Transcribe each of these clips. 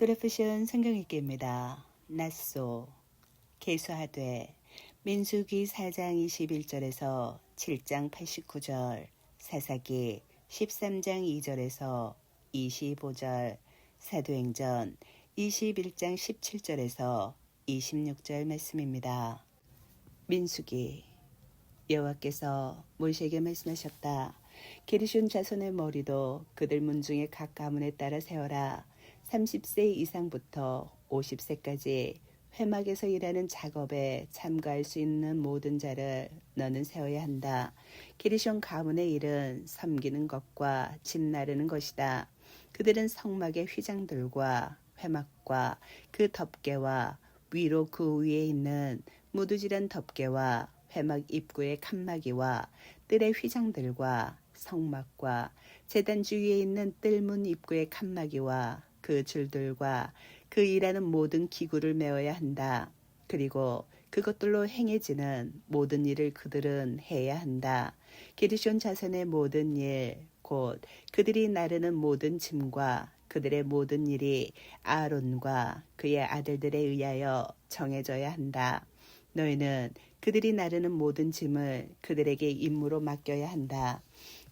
드래프션 성경읽기입니다. 낫소 계수하되 민수기 4장 21절에서 7장 89절, 사사기 13장 2절에서 25절, 사도행전 21장 17절에서 26절 말씀입니다. 민수기. 여호와께서 모세에게 말씀하셨다. 게르숤 자손의 머리도 그들 문중에 각 가문에 따라 세워라. 30세 이상부터 50세까지 회막에서 일하는 작업에 참가할 수 있는 모든 자를 너는 세워야 한다. 게르숤 가문의 일은 섬기는 것과 집 나르는 것이다. 그들은 성막의 휘장들과 회막과 그 덮개와 위로 그 위에 있는 무드질한 덮개와 회막 입구의 칸막이와 뜰의 휘장들과 성막과 제단 주위에 있는 뜰문 입구의 칸막이와 그 줄들과 그 일하는 모든 기구를 메워야 한다. 그리고 그것들로 행해지는 모든 일을 그들은 해야 한다. 게르숤 자손의 모든 일, 곧 그들이 나르는 모든 짐과 그들의 모든 일이 아론과 그의 아들들에 의하여 정해져야 한다. 너희는 그들이 나르는 모든 짐을 그들에게 임무로 맡겨야 한다.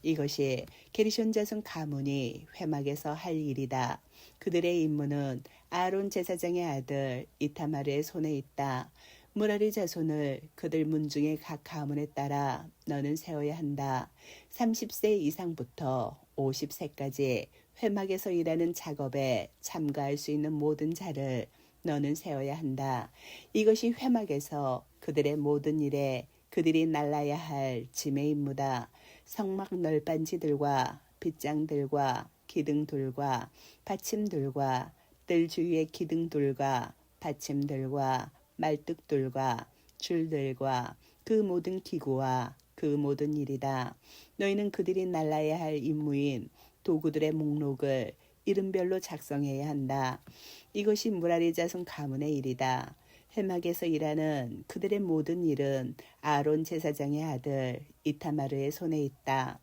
이것이 게르숤 자손 가문이 회막에서 할 일이다. 그들의 임무는 아론 제사장의 아들 이타마르의 손에 있다. 무라리 자손을 그들 문중의 각 가문에 따라 너는 세워야 한다. 30세 이상부터 50세까지 회막에서 일하는 작업에 참가할 수 있는 모든 자를 너는 세워야 한다. 이것이 회막에서 그들의 모든 일에 그들이 날라야 할 짐의 임무다. 성막 널빤지들과 빗장들과 기둥들과 받침들과 뜰 주위의 기둥들과 받침들과 말뚝들과 줄들과 그 모든 기구와 그 모든 일이다. 너희는 그들이 날라야 할 임무인 도구들의 목록을 이름별로 작성해야 한다. 이것이 무라리 자손 가문의 일이다. 회막에서 일하는 그들의 모든 일은 아론 제사장의 아들 이타마르의 손에 있다.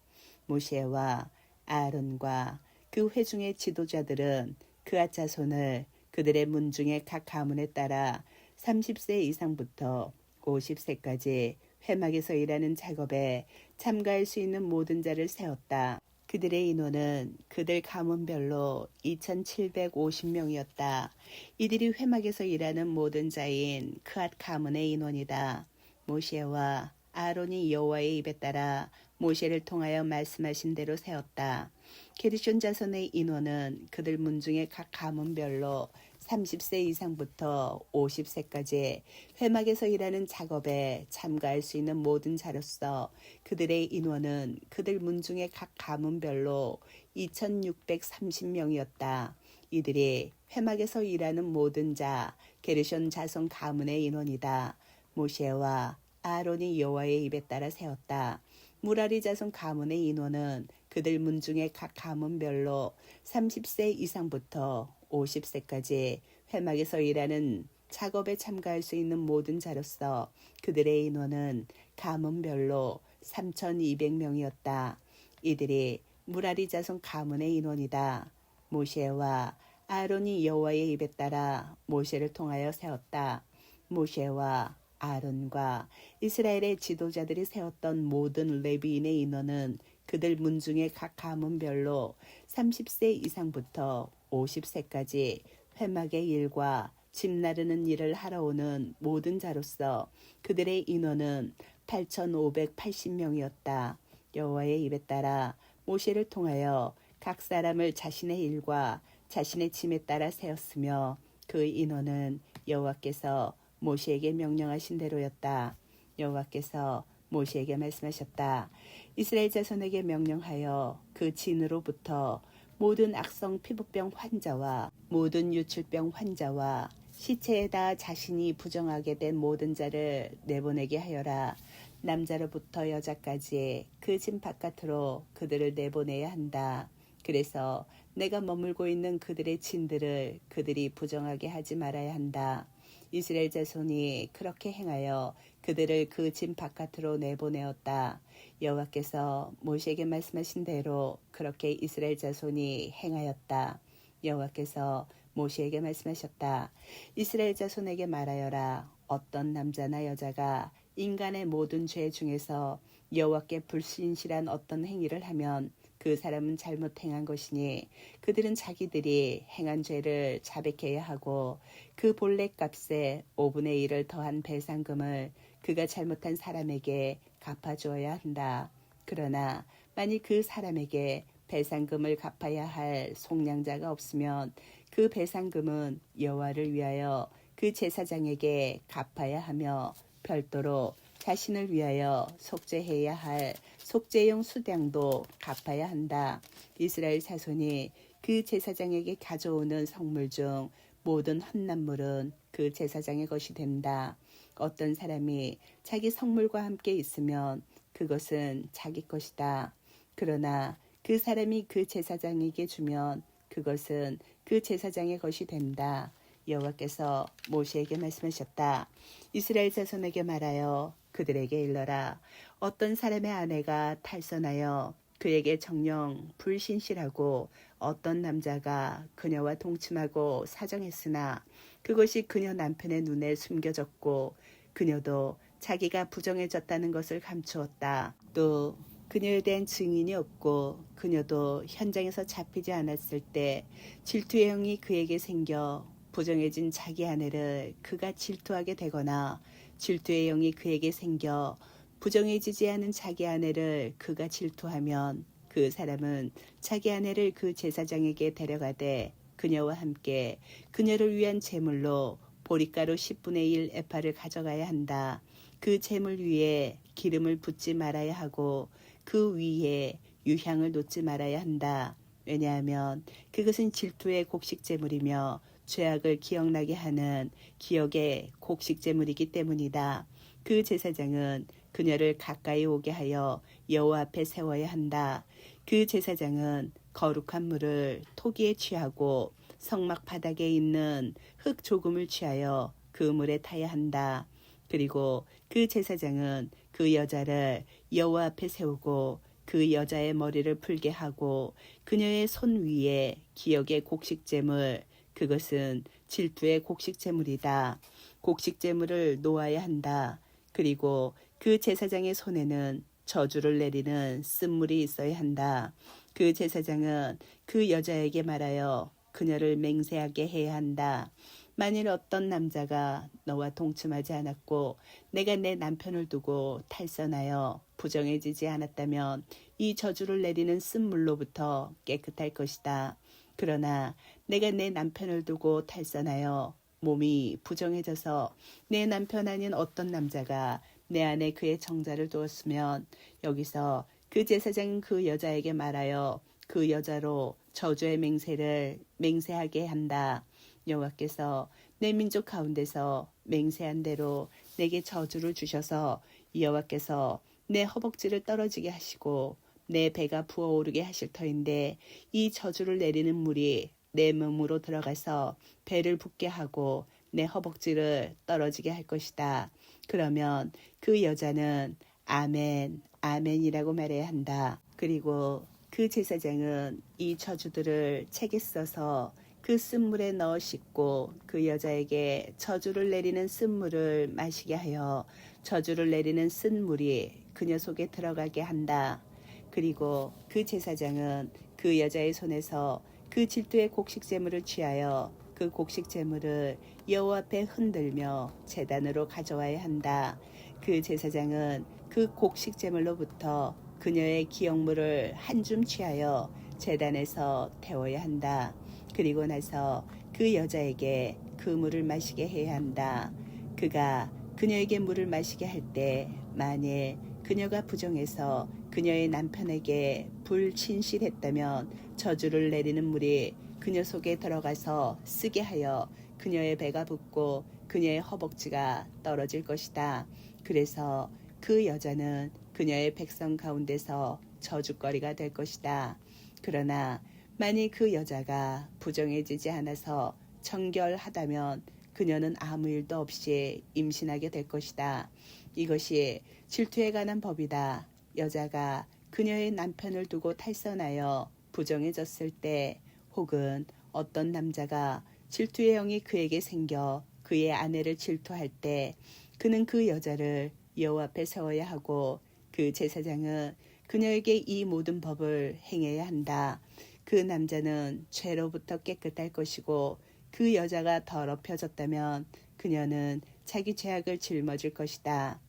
모세와 아론과 그 회중의 지도자들은 그앗 자손을 그들의 문중의 각 가문에 따라 30세 이상부터 50세까지 회막에서 일하는 작업에 참가할 수 있는 모든 자를 세웠다. 그들의 인원은 그들 가문별로 2,750명이었다. 이들이 회막에서 일하는 모든 자인 그앗 가문의 인원이다. 모세와 아론이 여호와의 입에 따라 모세를 통하여 말씀하신 대로 세웠다. 게르숤 자손의 인원은 그들 문중의 각 가문별로 30세 이상부터 50세까지 회막에서 일하는 작업에 참가할 수 있는 모든 자로서 그들의 인원은 그들 문중의 각 가문별로 2,630명이었다. 이들이 회막에서 일하는 모든 자 게르숤 자손 가문의 인원이다. 모세와 아론이 여호와의 입에 따라 세웠다. 무라리 자손 가문의 인원은 그들 문중의 각 가문별로 30세 이상부터 50세까지 회막에서 일하는 작업에 참가할 수 있는 모든 자로서 그들의 인원은 가문별로 3,200명이었다. 이들이 무라리 자손 가문의 인원이다. 모세와 아론이 여호와의 입에 따라 모세를 통하여 세웠다. 모세와 아론과 이스라엘의 지도자들이 세웠던 모든 레위인의 인원은 그들 문중의 각 가문별로 30세 이상부터 50세까지 회막의 일과 집 나르는 일을 하러 오는 모든 자로서 그들의 인원은 8,580명이었다. 여호와의 입에 따라 모세를 통하여 각 사람을 자신의 일과 자신의 짐에 따라 세웠으며 그 인원은 여호와께서 모세에게 명령하신 대로였다. 여호와께서 모세에게 말씀하셨다. 이스라엘 자손에게 명령하여 그 진으로부터 모든 악성 피부병 환자와 모든 유출병 환자와 시체에다 자신이 부정하게 된 모든 자를 내보내게 하여라. 남자로부터 여자까지 그 진 바깥으로 그들을 내보내야 한다. 그래서 내가 머물고 있는 그들의 진들을 그들이 부정하게 하지 말아야 한다. 이스라엘 자손이 그렇게 행하여 그들을 그 진 바깥으로 내보내었다. 여호와께서 모세에게 말씀하신 대로 그렇게 이스라엘 자손이 행하였다. 여호와께서 모세에게 말씀하셨다. 이스라엘 자손에게 말하여라. 어떤 남자나 여자가 인간의 모든 죄 중에서 여호와께 불신실한 어떤 행위를 하면 그 사람은 잘못 행한 것이니 그들은 자기들이 행한 죄를 자백해야 하고 그 본래 값에 5분의 1을 더한 배상금을 그가 잘못한 사람에게 갚아주어야 한다. 그러나 만일 그 사람에게 배상금을 갚아야 할 속량자가 없으면 그 배상금은 여호와를 위하여 그 제사장에게 갚아야 하며 별도로 자신을 위하여 속죄해야 할 속죄용 수량도 갚아야 한다. 이스라엘 자손이 그 제사장에게 가져오는 성물 중 모든 헛난물은 그 제사장의 것이 된다. 어떤 사람이 자기 성물과 함께 있으면 그것은 자기 것이다. 그러나 그 사람이 그 제사장에게 주면 그것은 그 제사장의 것이 된다. 여호와께서 모세에게 말씀하셨다. 이스라엘 자손에게 말하여 그들에게 일러라. 어떤 사람의 아내가 탈선하여 그에게 정녕 불신실하고 어떤 남자가 그녀와 동침하고 사정했으나 그것이 그녀 남편의 눈에 숨겨졌고 그녀도 자기가 부정해졌다는 것을 감추었다. 또 그녀에 대한 증인이 없고 그녀도 현장에서 잡히지 않았을 때 질투의 영이 그에게 생겨 부정해진 자기 아내를 그가 질투하게 되거나 질투의 영이 그에게 생겨 부정해지지 않은 자기 아내를 그가 질투하면 그 사람은 자기 아내를 그 제사장에게 데려가되 그녀와 함께 그녀를 위한 제물로 보리가루 10분의 1 에파를 가져가야 한다. 그 제물 위에 기름을 붓지 말아야 하고 그 위에 유향을 놓지 말아야 한다. 왜냐하면 그것은 질투의 곡식제물이며 죄악을 기억나게 하는 기억의 곡식제물이기 때문이다. 그 제사장은 그녀를 가까이 오게 하여 여호와 앞에 세워야 한다. 그 제사장은 거룩한 물을 토기에 취하고 성막 바닥에 있는 흙 조금을 취하여 그 물에 타야 한다. 그리고 그 제사장은 그 여자를 여호와 앞에 세우고 그 여자의 머리를 풀게 하고 그녀의 손 위에 기억의 곡식제물, 그것은 질투의 곡식제물이다. 곡식제물을 놓아야 한다. 그리고 그 제사장의 손에는 저주를 내리는 쓴물이 있어야 한다. 그 제사장은 그 여자에게 말하여 그녀를 맹세하게 해야 한다. 만일 어떤 남자가 너와 동침하지 않았고 내가 내 남편을 두고 탈선하여 부정해지지 않았다면 이 저주를 내리는 쓴물로부터 깨끗할 것이다. 그러나 내가 내 남편을 두고 탈선하여 몸이 부정해져서 내 남편 아닌 어떤 남자가 내 안에 그의 정자를 두었으면 여기서 그 제사장은 그 여자에게 말하여 그 여자로 저주의 맹세를 맹세하게 한다. 여호와께서 내 민족 가운데서 맹세한 대로 내게 저주를 주셔서 여호와께서 내 허벅지를 떨어지게 하시고 내 배가 부어오르게 하실 터인데 이 저주를 내리는 물이 내 몸으로 들어가서 배를 붓게 하고 내 허벅지를 떨어지게 할 것이다. 그러면 그 여자는 아멘, 아멘이라고 말해야 한다. 그리고 그 제사장은 이 저주들을 책에 써서 그 쓴물에 넣어 씻고 그 여자에게 저주를 내리는 쓴물을 마시게 하여 저주를 내리는 쓴물이 그녀 속에 들어가게 한다. 그리고 그 제사장은 그 여자의 손에서 그 질투의 곡식제물을 취하여 그 곡식제물을 여호와 앞에 흔들며 제단으로 가져와야 한다. 그 제사장은 그 곡식제물로부터 그녀의 기억물을 한 줌 취하여 제단에서 태워야 한다. 그리고 나서 그 여자에게 그 물을 마시게 해야 한다. 그가 그녀에게 물을 마시게 할 때 만일 그녀가 부정해서 그녀의 남편에게 불친실했다면 저주를 내리는 물이 그녀 속에 들어가서 쓰게 하여 그녀의 배가 붓고 그녀의 허벅지가 떨어질 것이다. 그래서 그 여자는 그녀의 백성 가운데서 저주거리가 될 것이다. 그러나 만일 그 여자가 부정해지지 않아서 정결하다면 그녀는 아무 일도 없이 임신하게 될 것이다. 이것이 질투에 관한 법이다. 여자가 그녀의 남편을 두고 탈선하여 부정해졌을 때 혹은 어떤 남자가 질투의 영이 그에게 생겨 그의 아내를 질투할 때 그는 그 여자를 여호와 앞에 세워야 하고 그 제사장은 그녀에게 이 모든 법을 행해야 한다. 그 남자는 죄로부터 깨끗할 것이고 그 여자가 더럽혀졌다면 그녀는 자기 죄악을 짊어질 것이다.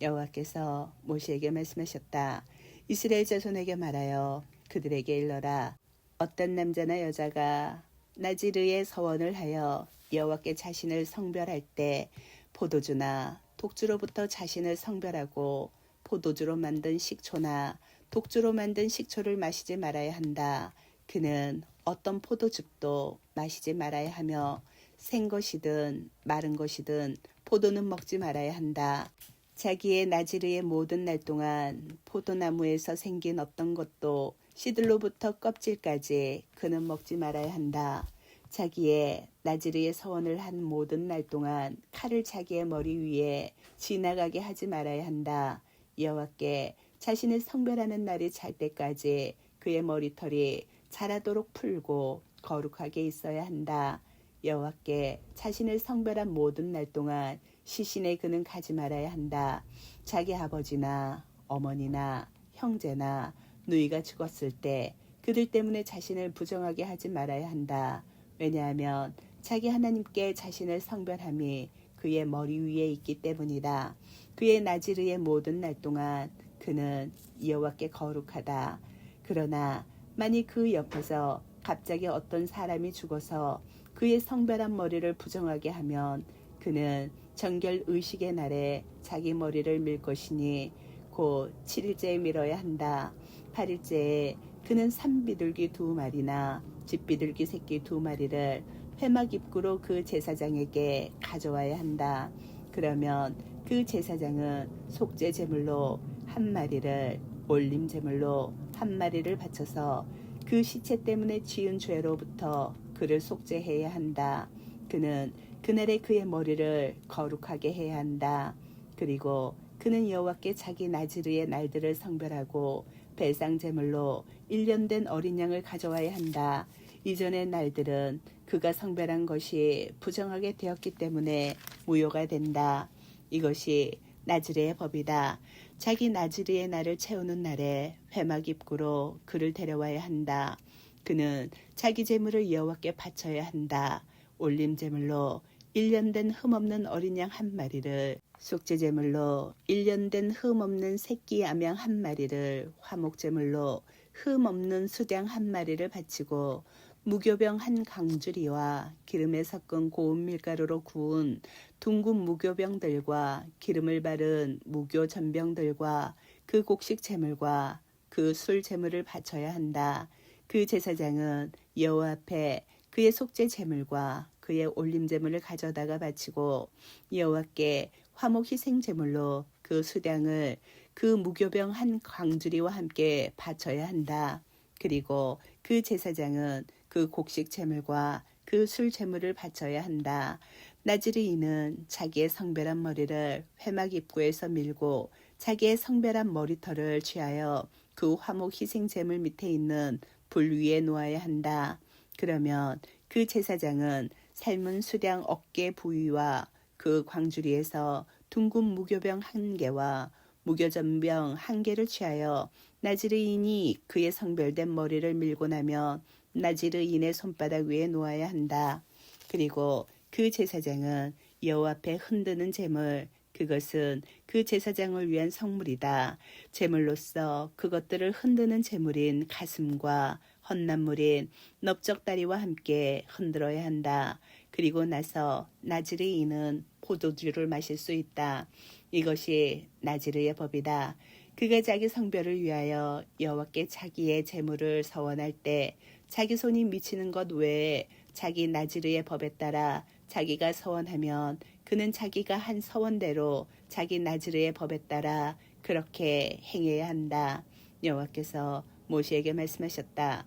여호와께서 모세에게 말씀하셨다. 이스라엘 자손에게 말하여 그들에게 일러라. 어떤 남자나 여자가 나지르의 서원을 하여 여호와께 자신을 성별할 때 포도주나 독주로부터 자신을 성별하고 포도주로 만든 식초나 독주로 만든 식초를 마시지 말아야 한다. 그는 어떤 포도즙도 마시지 말아야 하며 생 것이든 마른 것이든 포도는 먹지 말아야 한다. 자기의 나지르의 모든 날 동안 포도나무에서 생긴 어떤 것도 씨들로부터 껍질까지 그는 먹지 말아야 한다. 자기의 나지르의 서원을 한 모든 날 동안 칼을 자기의 머리 위에 지나가게 하지 말아야 한다. 여호와께 자신을 성별하는 날이 잘 때까지 그의 머리털이 자라도록 풀고 거룩하게 있어야 한다. 여호와께 자신을 성별한 모든 날 동안 시신에 그는 가지 말아야 한다. 자기 아버지나 어머니나 형제나 누이가 죽었을 때 그들 때문에 자신을 부정하게 하지 말아야 한다. 왜냐하면 자기 하나님께 자신을 성별함이 그의 머리 위에 있기 때문이다. 그의 나지르의 모든 날 동안 그는 여호와께 거룩하다. 그러나 만일 그 옆에서 갑자기 어떤 사람이 죽어서 그의 성별한 머리를 부정하게 하면 그는 정결 의식의 날에 자기 머리를 밀 것이니 곧 7일째에 밀어야 한다. 8일째에 그는 산비둘기 2마리나 집비둘기 새끼 2마리를 회막 입구로 그 제사장에게 가져와야 한다. 그러면 그 제사장은 속죄 제물로 1마리를 올림 제물로 1마리를 바쳐서 그 시체 때문에 지은 죄로부터 그를 속죄해야 한다. 그는 그날에 그의 머리를 거룩하게 해야 한다. 그리고 그는 여호와께 자기 나지르의 날들을 성별하고 배상 제물로 1년 된 어린 양을 가져와야 한다. 이전의 날들은 그가 성별한 것이 부정하게 되었기 때문에 무효가 된다. 이것이 나지르의 법이다. 자기 나지르의 날을 채우는 날에 회막 입구로 그를 데려와야 한다. 그는 자기 제물을 여호와께 바쳐야 한다. 올림 제물로 1년 된 흠없는 어린 양 1마리를, 속죄 제물로 1년 된 흠없는 새끼 암양 1마리를, 화목 제물로 흠없는 수양 1마리를 바치고 무교병 1강주리와 기름에 섞은 고운 밀가루로 구운 둥근 무교병들과 기름을 바른 무교 전병들과 그 곡식 제물과 그 술 제물을 바쳐야 한다. 그 제사장은 여호와 앞에 그의 속죄 제물과 그의 올림 제물을 가져다가 바치고 여호와께 화목 희생 제물로 그 수량을 그 무교병 1강주리와 함께 바쳐야 한다. 그리고 그 제사장은 그 곡식 제물과 그 술 제물을 바쳐야 한다. 나지르인은 자기의 성별한 머리를 회막 입구에서 밀고 자기의 성별한 머리털을 취하여 그 화목 희생 제물 밑에 있는 불 위에 놓아야 한다. 그러면 그 제사장은 삶은 수량 어깨 부위와 그 광주리에서 둥근 무교병 1개와 무교전병 1개를 취하여 나지르인이 그의 성별된 머리를 밀고 나면 나지르인의 손바닥 위에 놓아야 한다. 그리고 그 제사장은 여호와 앞에 흔드는 제물, 그것은 그 제사장을 위한 성물이다. 제물로서 그것들을 흔드는 제물인 가슴과 헛남물인 넓적다리와 함께 흔들어야 한다. 그리고 나서 나지르인은 포도주를 마실 수 있다. 이것이 나지르의 법이다. 그가 자기 성별을 위하여 여호와께 자기의 제물을 서원할 때 자기 손이 미치는 것 외에 자기 나지르의 법에 따라 자기가 서원하면 그는 자기가 한 서원대로 자기 나지르의 법에 따라 그렇게 행해야 한다. 여호와께서 모세에게 말씀하셨다.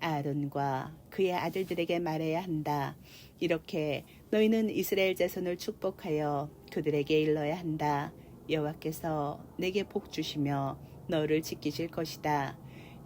아론과 그의 아들들에게 말해야 한다. 이렇게 너희는 이스라엘 자손을 축복하여 그들에게 일러야 한다. 여호와께서 내게 복 주시며 너를 지키실 것이다.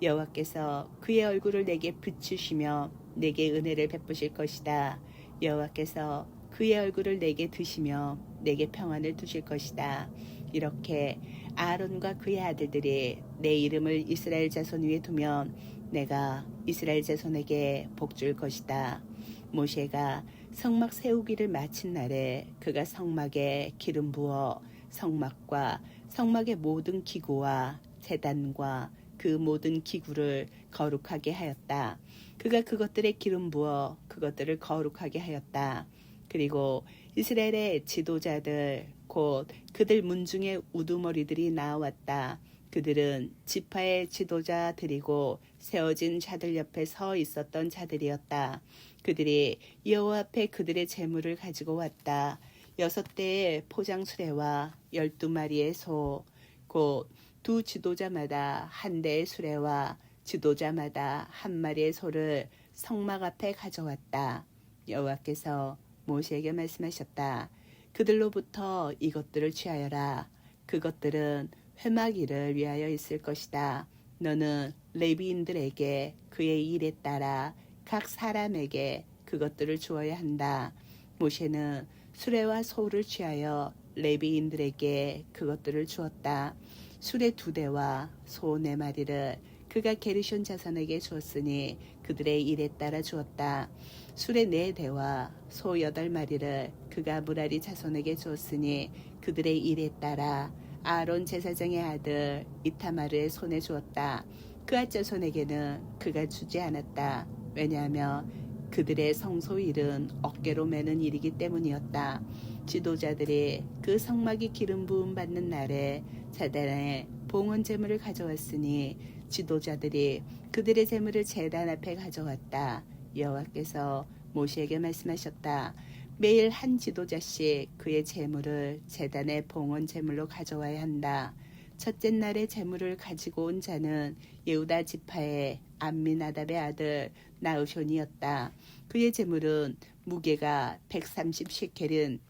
여호와께서 그의 얼굴을 내게 비추시며 내게 은혜를 베푸실 것이다. 여호와께서 그의 얼굴을 내게 드시며 내게 평안을 두실 것이다. 이렇게 아론과 그의 아들들이 내 이름을 이스라엘 자손 위에 두면 내가 이스라엘 자손에게 복 줄 것이다. 모세가 성막 세우기를 마친 날에 그가 성막에 기름 부어 성막과 성막의 모든 기구와 제단과 그 모든 기구를 거룩하게 하였다. 그가 그것들에 기름 부어 그것들을 거룩하게 하였다. 그리고 이스라엘의 지도자들 곧 그들 문중에 우두머리들이 나왔다. 그들은 지파의 지도자들이고 세워진 자들 옆에 서 있었던 자들이었다. 그들이 여호와 앞에 그들의 재물을 가지고 왔다. 6대의 포장 수레와 12마리의 소, 곧 두 지도자마다 한 대의 수레와 지도자마다 한 마리의 소를 성막 앞에 가져왔다. 여호와께서 모세에게 말씀하셨다. 그들로부터 이것들을 취하여라. 그것들은 회막일을 위하여 있을 것이다. 너는 레위인들에게 그의 일에 따라 각 사람에게 그것들을 주어야 한다. 모세는 수레와 소를 취하여 레위인들에게 그것들을 주었다. 수레 2대와 소 4마리를 그가 게르숤 자손에게 주었으니 그들의 일에 따라 주었다. 수레 4대와 소 8마리를 그가 무라리 자손에게 주었으니 그들의 일에 따라 아론 제사장의 아들 이타마르의 손에 주었다. 그앗 자손에게는 그가 주지 않았다. 왜냐하면 그들의 성소일은 어깨로 매는 일이기 때문이었다. 지도자들이 그 성막이 기름 부음 받는 날에 제단에 봉헌 제물을 가져왔으니 지도자들이 그들의 제물을 제단 앞에 가져왔다. 여호와께서 모세에게 말씀하셨다. 매일 한 지도자씩 그의 제물을 제단의 봉헌 제물로 가져와야 한다. 첫째 날의 제물을 가지고 온 자는 예후다 지파의 암미나답의 아들 나우손이었다. 그의 제물은 무게가 130시켈인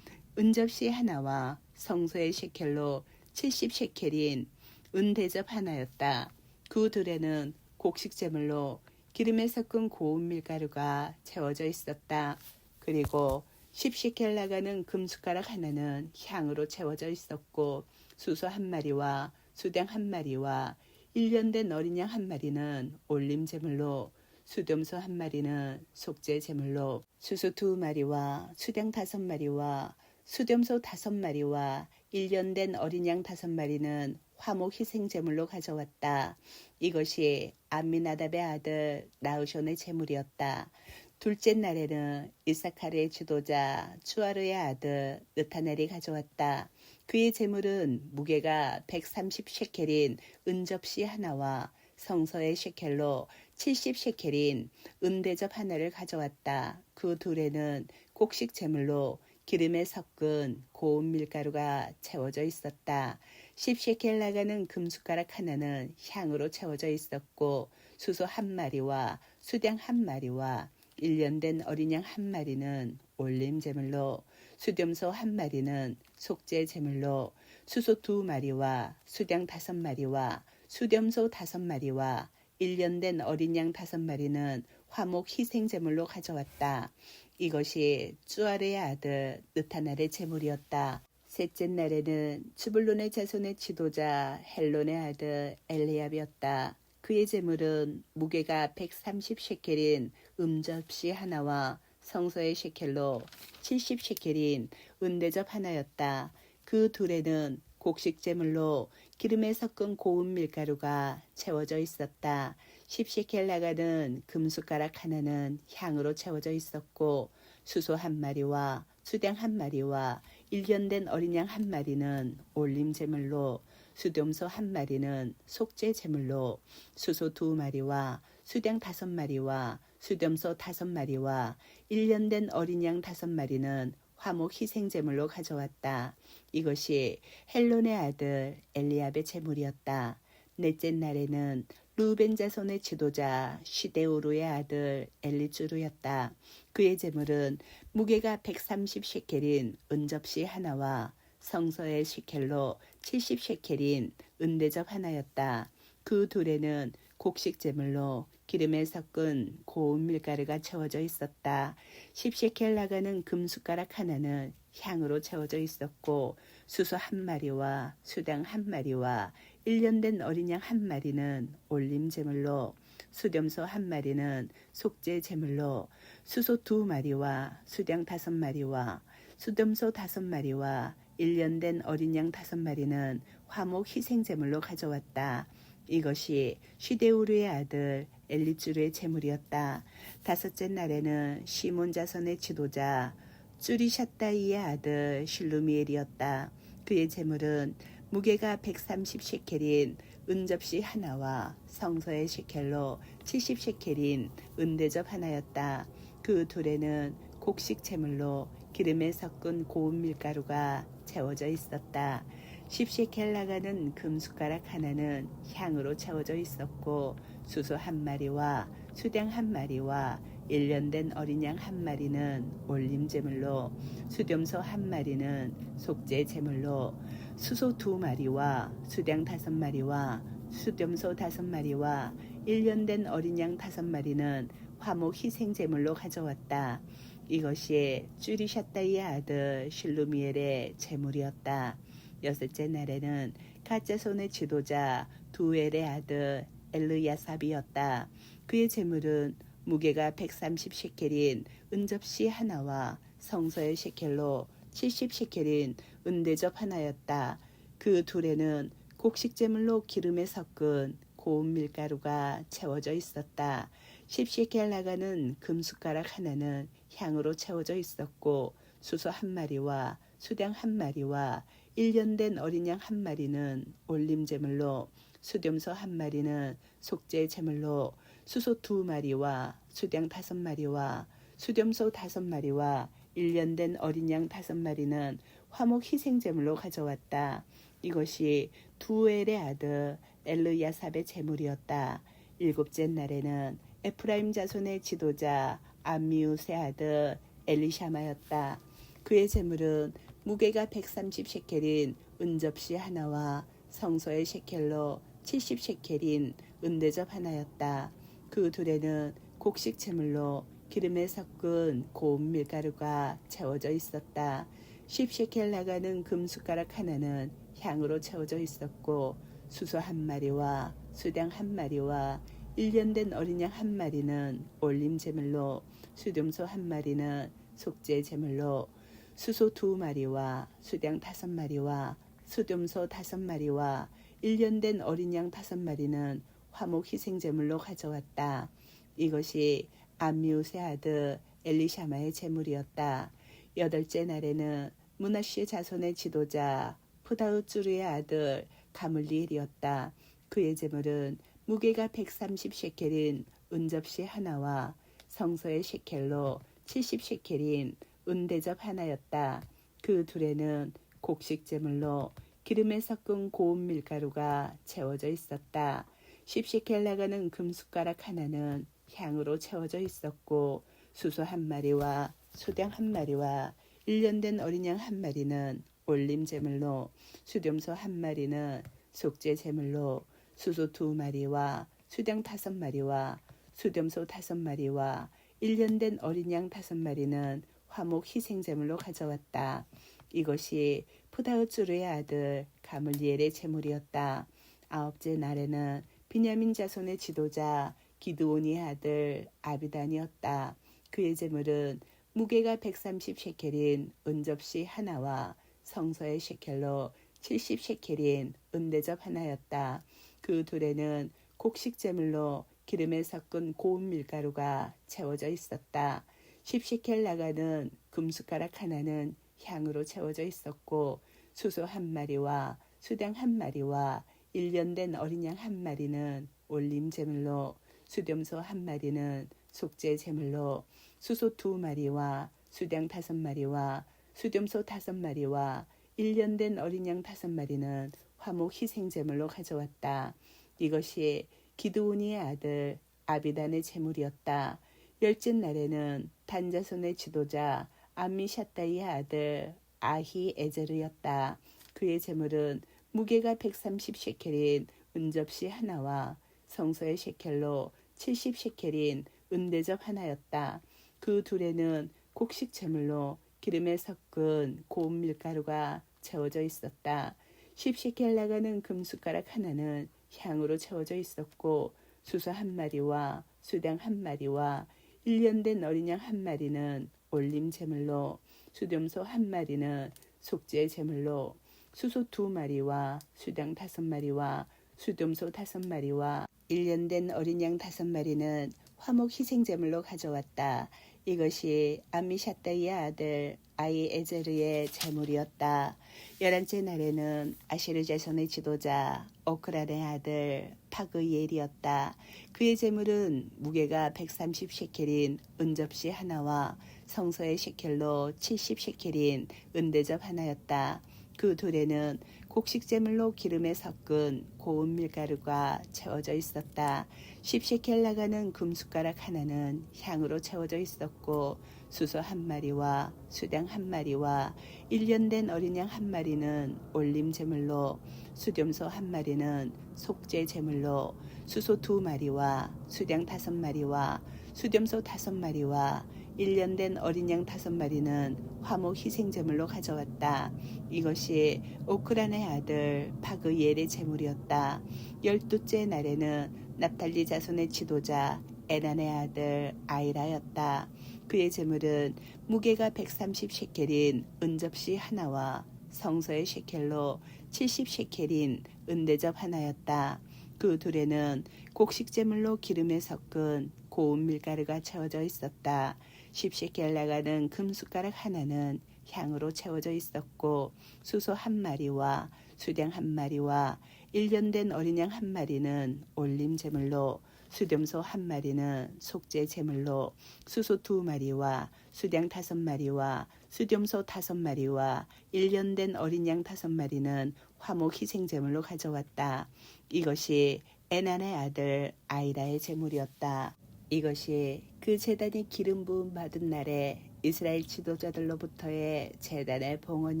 은접시 하나와 성소의 시켈로 70시켈인 은대접 하나였다. 그 둘에는 곡식 제물로 기름에 섞은 고운 밀가루가 채워져 있었다. 그리고 10시켈 나가는 금숟가락 하나는 향으로 채워져 있었고 수소 1마리와 수당 1마리와 1년 된 어린 양 1마리는 올림 제물로 수염소 1마리는 속죄 제물로 수소 2마리와 수당 5마리와 수염소 5마리와 1년 된 어린 양 5마리는 화목 희생 제물로 가져왔다. 이것이 암미나답의 아들 나우손의 제물이었다. 둘째 날에는 이사카르의 지도자 추아르의 아들 느타넬이 가져왔다. 그의 제물은 무게가 130시켈인 은접시 하나와 성서의 시켈로 70시켈인 은대접 하나를 가져왔다. 그 둘에는 곡식 제물로 기름에 섞은 고운 밀가루가 채워져 있었다. 10시켈 나가는 금숟가락 하나는 향으로 채워져 있었고 수소 1마리와 수당 1마리와 1년 된 어린 양 1마리는 올림 제물로 수염소 1마리는 속죄 제물로 수소 2마리와 수당 5마리와 수염소 5마리와 1년 된 어린 양 5마리는 화목 희생 제물로 가져왔다. 이것이 쭈아르의 아들 느타날의 제물이었다. 셋째 날에는 즈불론의 자손의 지도자 헬론의 아들 엘리압이었다. 그의 제물은 무게가 130시켈인 음접시 하나와 성소의 시켈로 70시켈인 은대접 하나였다. 그 둘에는 곡식 제물로 기름에 섞은 고운 밀가루가 채워져 있었다. 10시켈 나가는 금숟가락 하나는 향으로 채워져 있었고 수소 1마리와 수당 1마리와 1년 된 어린 양 1마리는 올림 제물로 수염소 1마리는 속죄 제물로 수소 2마리와 수당 5마리와 수염소 5마리와 1년 된 어린 양 5마리는 화목 희생 제물로 가져왔다. 이것이 헬론의 아들 엘리압의 제물이었다. 넷째 날에는 루벤 자손의 지도자 시데우르의 아들 엘리쭈르였다. 그의 제물은 무게가 130시켈인 은접시 하나와 성서의 시켈로 70시켈인 은대접 하나였다. 그 둘에는 곡식 제물로 기름에 섞은 고운 밀가루가 채워져 있었다. 10shekel 나가는 금숟가락 하나는 향으로 채워져 있었고 수소 한 마리와 수당 한 마리와 1년 된 어린 양 한 마리는 올림 제물로 수렴소 한 마리는 속죄 제물로 수소 2마리와 수당 5마리와 수렴소 5마리와 1년 된 어린 양 5마리는 화목 희생 제물로 가져왔다. 이것이 시데우르의 아들 엘리쭈르의 제물이었다. 다섯째 날에는 시몬 자손의 지도자 쭈리샷다이의 아들 실루미엘이었다. 그의 제물은 무게가 130shekel인 은접시 하나와 성소의 shekel로 70shekel인 은대접 하나였다. 그 둘에는 곡식 제물로 기름에 섞은 고운 밀가루가 채워져 있었다. 10shekel 나가는 금숟가락 하나는 향으로 채워져 있었고 수소 한 마리와 수당 한 마리와 1년 된 어린 양 한 마리는 올림 제물로 수렴소 한 마리는 속죄 제물로 수소 2마리와 수당 5마리와 수렴소 5마리와 1년 된 어린 양 5마리는 화목 희생 제물로 가져왔다. 이것이 쭈리샷다이의 아들 실루미엘의 제물이었다. 여섯째 날에는 갓자손의 지도자 두엘의 아들 엘르야삽이었다. 그의 제물은 무게가 130shekel인 은접시 하나와 성소의 shekel로 70shekel인 은대접 하나였다. 그 둘에는 곡식 제물로 기름에 섞은 고운 밀가루가 채워져 있었다. 10shekel 나가는 금숟가락 하나는 향으로 채워져 있었고 수소 한 마리와 수당 한 마리와 1년 된 어린 양 한 마리는 올림 제물로 수렴소 한 마리는 속죄 제물로 수소 2마리와 수당 5마리와 수렴소 5마리와 1년 된 어린 양 5마리는 화목 희생 제물로 가져왔다. 이것이 두엘의 아들 엘르야삽의 제물이었다. 일곱째 날에는 에프라임 자손의 지도자 암미우스의 아들 엘리샤마였다. 그의 제물은 무게가 130shekel인 은접시 하나와 성소의 shekel로 70shekel인 은대접 하나였다. 그 둘에는 곡식 제물로 기름에 섞은 고운 밀가루가 채워져 있었다. 10shekel 나가는 금숟가락 하나는 향으로 채워져 있었고 수소 한 마리와 수당 한 마리와 1년 된 어린 양 한 마리는 올림 제물로 수렴소 한 마리는 속죄 제물로 수소 2마리와 수당 5마리와 수렴소 5마리와 1년 된 어린 양 5마리는 화목 희생 제물로 가져왔다. 이것이 암미우스의 아들 엘리샤마의 제물이었다. 여덟째 날에는 므낫세 자손의 지도자 푸다우쭈르의 아들 가물리엘이었다. 그의 제물은 무게가 130shekel인 은접시 하나와 성소의 shekel로 70shekel인 은대접 하나였다. 그 둘에는 곡식 제물로 기름에 섞은 고운 밀가루가 채워져 있었다. 10shekel 나가는 금숟가락 하나는 향으로 채워져 있었고 수소 한 마리와 수당 한 마리와 1년 된 어린 양 한 마리는 올림 제물로 수렴소 한 마리는 속죄 제물로 수소 2마리와 수당 5마리와 수렴소 5마리와 1년 된 어린 양 5마리는 화목 희생 제물로 가져왔다. 이것이 푸다우쭈르의 아들 가물리엘의 제물이었다. 아홉째 날에는 비냐민 자손의 지도자 기드온의 아들 아비단이었다. 그의 제물은 무게가 130shekel인 은접시 하나와 성소의 shekel로 70shekel인 은대접 하나였다. 그 둘에는 곡식 제물로 기름에 섞은 고운 밀가루가 채워져 있었다. 10shekel 나가는 금숟가락 하나는 향으로 채워져 있었고 수소 한 마리와 수당 한 마리와 1년 된 어린 양 한 마리는 올림 제물로 수렴소 한 마리는 속죄 제물로 수소 2마리와 수당 5마리와 수렴소 5마리와 1년 된 어린 양 5마리는 화목 희생 제물로 가져왔다. 이것이 기드온이의 아들 아비단의 제물이었다. 열째 날에는 단자손의 지도자 암미샷다이의 아들 아히에제르였다. 그의 제물은 무게가 130shekel인 은접시 하나와 성소의 shekel로 70shekel인 은대접 하나였다. 그 둘에는 곡식 제물로 기름에 섞은 고운 밀가루가 채워져 있었다. 10shekel 나가는 금숟가락 하나는 향으로 채워져 있었고 수소 한 마리와 수당 한 마리와 1년 된 어린 양 한 마리는 올림 제물로 수염소 한 마리는 속죄 제물로 수소 2마리와 수당 5마리와 수염소 5마리와 1년 된 어린 양 5마리는 화목 희생 제물로 가져왔다. 이것이 암미샤다이의 아들 아이에제르의 제물이었다. 11째 날에는 아시르 자손의 지도자 오크란의 아들 파그이엘이었다. 그의 제물은 무게가 130shekel인 은접시 하나와 성소의 shekel로 70shekel인 은대접 하나였다. 그 둘에는 곡식 제물로 기름에 섞은 고운 밀가루가 채워져 있었다. 10shekel 나가는 금숟가락 하나는 향으로 채워져 있었고 수소 한 마리와 수당 한 마리와 1년 된 어린 양 한 마리는 올림 제물로 수염소 한 마리는 속죄 제물로 수소 2마리와 수당 5마리와 수염소 5마리와 1년 된 어린 양 5마리는 화목 희생 제물로 가져왔다. 이것이 오크란의 아들 파그이엘의 제물이었다. 12째 날에는 납달리 자손의 지도자 에난의 아들 아이라였다. 그의 제물은 무게가 130shekel인 은접시 하나와 성소의 shekel로 70shekel인 은대접 하나였다. 그 둘에는 곡식 제물로 기름에 섞은 고운 밀가루가 채워져 있었다. 10shekel 나가는 금숟가락 하나는 향으로 채워져 있었고 수소 한 마리와 수당 한 마리와 1년 된 어린 양 한 마리는 올림 제물로 수염소 한 마리는 속죄 제물로 수소 2마리와 수당 5마리와 수염소 5마리와 1년 된 어린 양 5마리는 화목 희생 제물로 가져왔다. 이것이 에난의 아들 아이라의 제물이었다. 이것이 그 제단이 기름 부음 받은 날에 이스라엘 지도자들로부터의 제단의 봉헌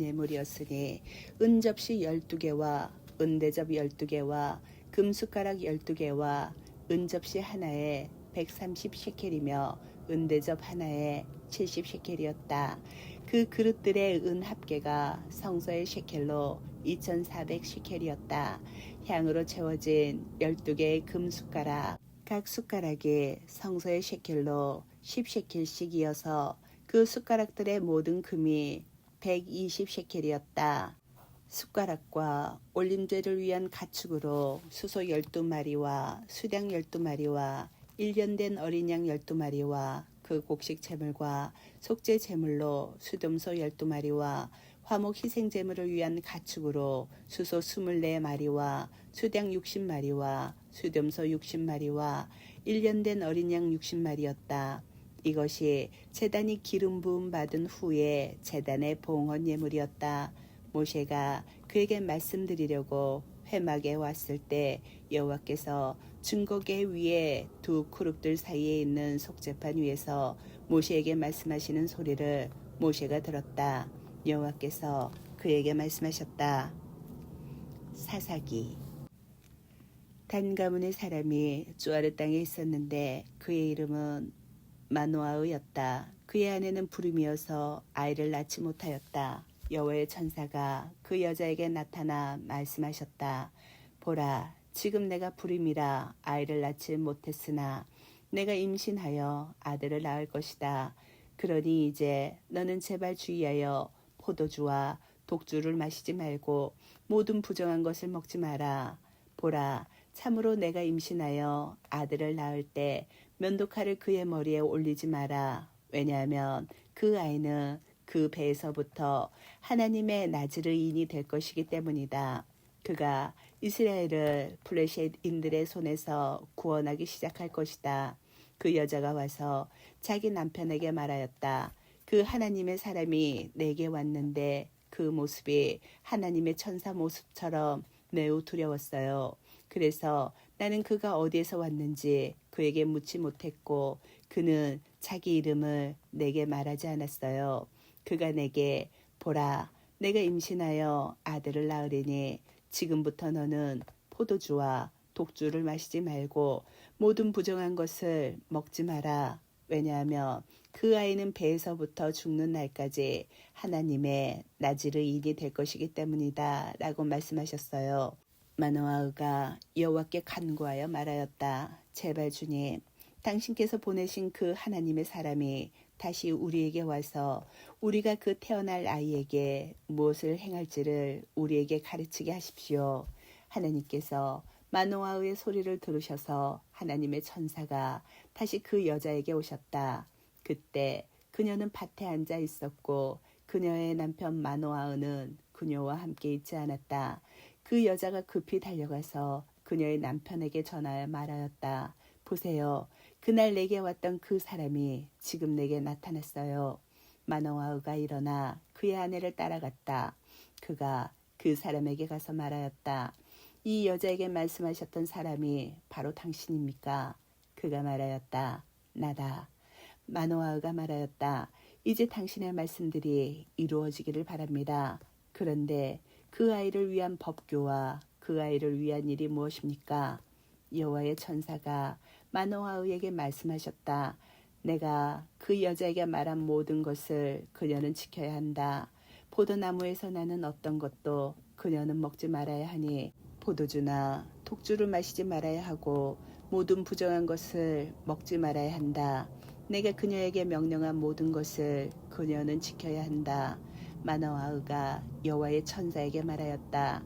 예물이었으니 은접시 12개와 은대접 12개와 금숟가락 12개와 은접시 하나에 130shekel이며 은대접 하나에 70shekel이었다. 그 그릇들의 은 합계가 성소의 shekel로 2400shekel이었다. 향으로 채워진 12개의 금숟가락 각 숟가락이 성소의 shekel로 10shekel씩이어서 그 숟가락들의 모든 금이 120shekel이었다. 숟가락과 올림죄를 위한 가축으로 수소 12마리와 수당 12마리와 1년 된 어린 양 12마리와 그 곡식 제물과 속죄 제물로 수염소 12마리와 화목 희생 제물을 위한 가축으로 수소 24마리와 수당 60마리와 수염소 60마리와 1년 된 어린 양 60마리였다. 이것이 제단이 기름 부음 받은 후에 제단의 봉헌 예물이었다. 모세가 그에게 말씀드리려고 회막에 왔을 때 여호와께서 증거계 위에 두 그룹들 사이에 있는 속죄판 위에서 모세에게 말씀하시는 소리를 모세가 들었다. 여호와께서 그에게 말씀하셨다. 사사기 단 가문의 사람이 쭈아르 땅에 있었는데 그의 이름은 마노아의였다. 그의 아내는 불임이어서 아이를 낳지 못하였다. 여호와의 천사가 그 여자에게 나타나 말씀하셨다. 보라, 지금 내가 불임이라 아이를 낳지 못했으나 내가 임신하여 아들을 낳을 것이다. 그러니 이제 너는 제발 주의하여 포도주와 독주를 마시지 말고 모든 부정한 것을 먹지 마라. 보라, 참으로 내가 임신하여 아들을 낳을 때 면도칼을 그의 머리에 올리지 마라. 왜냐하면 그 아이는 그 배에서부터 하나님의 나즈르인이 될 것이기 때문이다. 그가 이스라엘을 블레셋인들의 손에서 구원하기 시작할 것이다. 그 여자가 와서 자기 남편에게 말하였다. 그 하나님의 사람이 내게 왔는데 그 모습이 하나님의 천사 모습처럼 매우 두려웠어요. 그래서 나는 그가 어디에서 왔는지 그에게 묻지 못했고 그는 자기 이름을 내게 말하지 않았어요. 그가 내게 보라, 내가 임신하여 아들을 낳으리니 지금부터 너는 포도주와 독주를 마시지 말고 모든 부정한 것을 먹지 마라. 왜냐하면 그 아이는 배에서부터 죽는 날까지 하나님의 나지르인이 될 것이기 때문이다 라고 말씀하셨어요. 마노아흐가 여호와께 간구하여 말하였다. 제발 주님, 당신께서 보내신 그 하나님의 사람이 다시 우리에게 와서 우리가 그 태어날 아이에게 무엇을 행할지를 우리에게 가르치게 하십시오. 하나님께서 마노아흐의 소리를 들으셔서 하나님의 천사가 다시 그 여자에게 오셨다. 그때 그녀는 밭에 앉아 있었고 그녀의 남편 마노아흐는 그녀와 함께 있지 않았다. 그 여자가 급히 달려가서 그녀의 남편에게 전하여 말하였다. 보세요. 그날 내게 왔던 그 사람이 지금 내게 나타났어요. 마노아흐가 일어나 그의 아내를 따라갔다. 그가 그 사람에게 가서 말하였다. 이 여자에게 말씀하셨던 사람이 바로 당신입니까? 그가 말하였다. 나다. 마노아흐가 말하였다. 이제 당신의 말씀들이 이루어지기를 바랍니다. 그런데 그 아이를 위한 법규와 그 아이를 위한 일이 무엇입니까? 여호와의 천사가 마노아흐에게 말씀하셨다. 내가 그 여자에게 말한 모든 것을 그녀는 지켜야 한다. 포도나무에서 나는 어떤 것도 그녀는 먹지 말아야 하니 포도주나 독주를 마시지 말아야 하고 모든 부정한 것을 먹지 말아야 한다. 내가 그녀에게 명령한 모든 것을 그녀는 지켜야 한다. 마노아흐가 여호와의 천사에게 말하였다.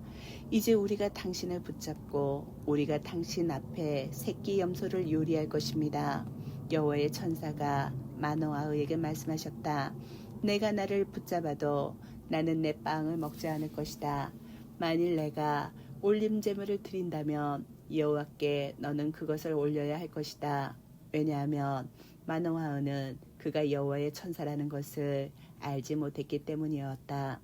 이제 우리가 당신을 붙잡고 우리가 당신 앞에 새끼 염소를 요리할 것입니다. 여호와의 천사가 마노아흐에게 말씀하셨다. 내가 나를 붙잡아도 나는 내 빵을 먹지 않을 것이다. 만일 내가 올림제물을 드린다면 여호와께 너는 그것을 올려야 할 것이다. 왜냐하면 마노아흐는 그가 여호와의 천사라는 것을 알지 못했기 때문이었다.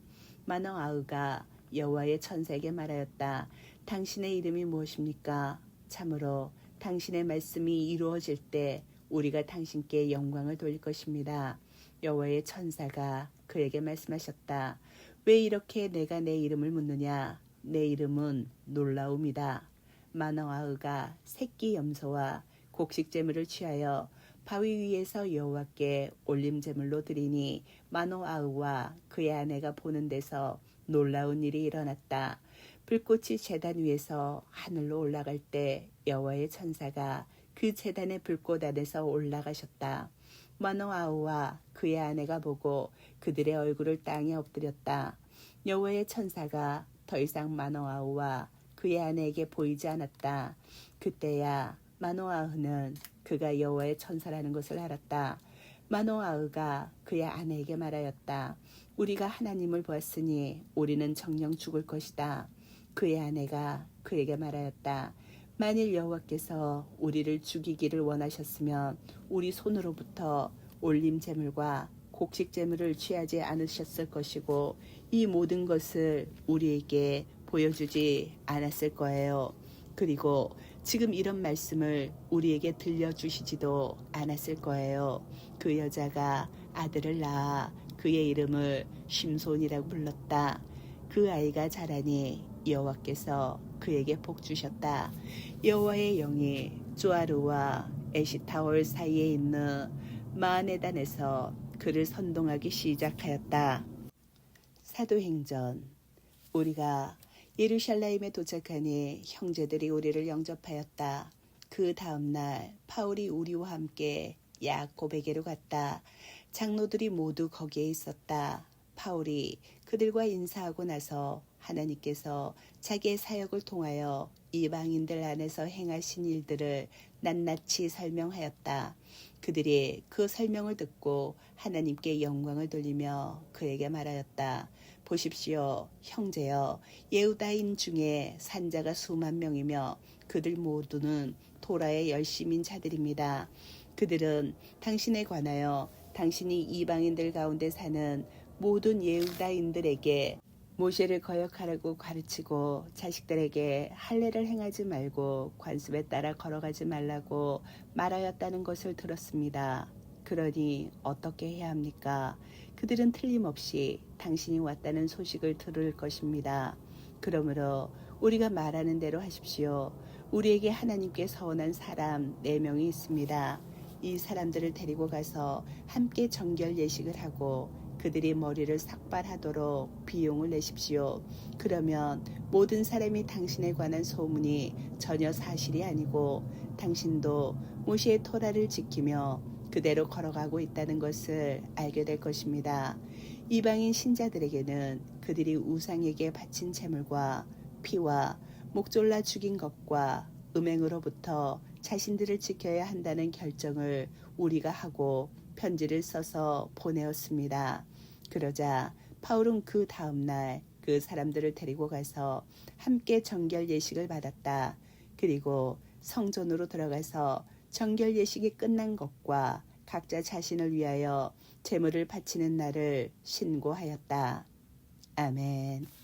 마노아흐가 여호와의 천사에게 말하였다. 당신의 이름이 무엇입니까? 참으로 당신의 말씀이 이루어질 때 우리가 당신께 영광을 돌릴 것입니다. 여호와의 천사가 그에게 말씀하셨다. 왜 이렇게 내가 내 이름을 묻느냐? 내 이름은 놀라움이다. 마노아흐가 새끼 염소와 곡식 제물을 취하여 바위 위에서 여호와께 올림 제물로 드리니 마노아흐와 그의 아내가 보는 데서 놀라운 일이 일어났다. 불꽃이 제단 위에서 하늘로 올라갈 때 여호와의 천사가 그 제단의 불꽃 안에서 올라가셨다. 마노아흐와 그의 아내가 보고 그들의 얼굴을 땅에 엎드렸다. 여호와의 천사가 더 이상 마노아흐와 그의 아내에게 보이지 않았다. 그때야 마노아흐는 그가 여호와의 천사라는 것을 알았다. 마노아흐가 그의 아내에게 말하였다. 우리가 하나님을 보았으니 우리는 정녕 죽을 것이다. 그의 아내가 그에게 말하였다. 만일 여호와께서 우리를 죽이기를 원하셨으면 우리 손으로부터 올림 제물과 곡식 제물을 취하지 않으셨을 것이고 이 모든 것을 우리에게 보여주지 않았을 거예요. 그리고 지금 이런 말씀을 우리에게 들려주시지도 않았을 거예요. 그 여자가 아들을 낳아 그의 이름을 심손이라고 불렀다. 그 아이가 자라니 여호와께서 그에게 복 주셨다. 여호와의 영이 조아르와 에시타올 사이에 있는 마하네단에서 그를 선동하기 시작하였다. 사도행전. 우리가 예루살렘에 도착하니 형제들이 우리를 영접하였다. 그 다음날 바울이 우리와 함께 야고보에게로 갔다. 장로들이 모두 거기에 있었다. 바울이 그들과 인사하고 나서 하나님께서 자기의 사역을 통하여 이방인들 안에서 행하신 일들을 낱낱이 설명하였다. 그들이 그 설명을 듣고 하나님께 영광을 돌리며 그에게 말하였다. 보십시오, 형제여, 예후다인 중에 산자가 수만 명이며 그들 모두는 토라의 열심인 자들입니다. 그들은 당신에 관하여 당신이 이방인들 가운데 사는 모든 예후다인들에게 모세를 거역하라고 가르치고 자식들에게 할례를 행하지 말고 관습에 따라 걸어가지 말라고 말하였다는 것을 들었습니다. 그러니 어떻게 해야 합니까? 그들은 틀림없이 당신이 왔다는 소식을 들을 것입니다. 그러므로 우리가 말하는 대로 하십시오. 우리에게 하나님께 서원한 사람 4명이 있습니다. 이 사람들을 데리고 가서 함께 정결 예식을 하고 그들이 머리를 삭발하도록 비용을 내십시오. 그러면 모든 사람이 당신에 관한 소문이 전혀 사실이 아니고 당신도 모세의 토라를 지키며 그대로 걸어가고 있다는 것을 알게 될 것입니다. 이방인 신자들에게는 그들이 우상에게 바친 제물과 피와 목졸라 죽인 것과 음행으로부터 자신들을 지켜야 한다는 결정을 우리가 하고 편지를 써서 보내었습니다. 그러자 바울은 그 다음날 그 사람들을 데리고 가서 함께 정결 예식을 받았다. 그리고 성전으로 들어가서 정결 예식이 끝난 것과 각자 자신을 위하여 제물을 바치는 날을 신고하였다. 아멘.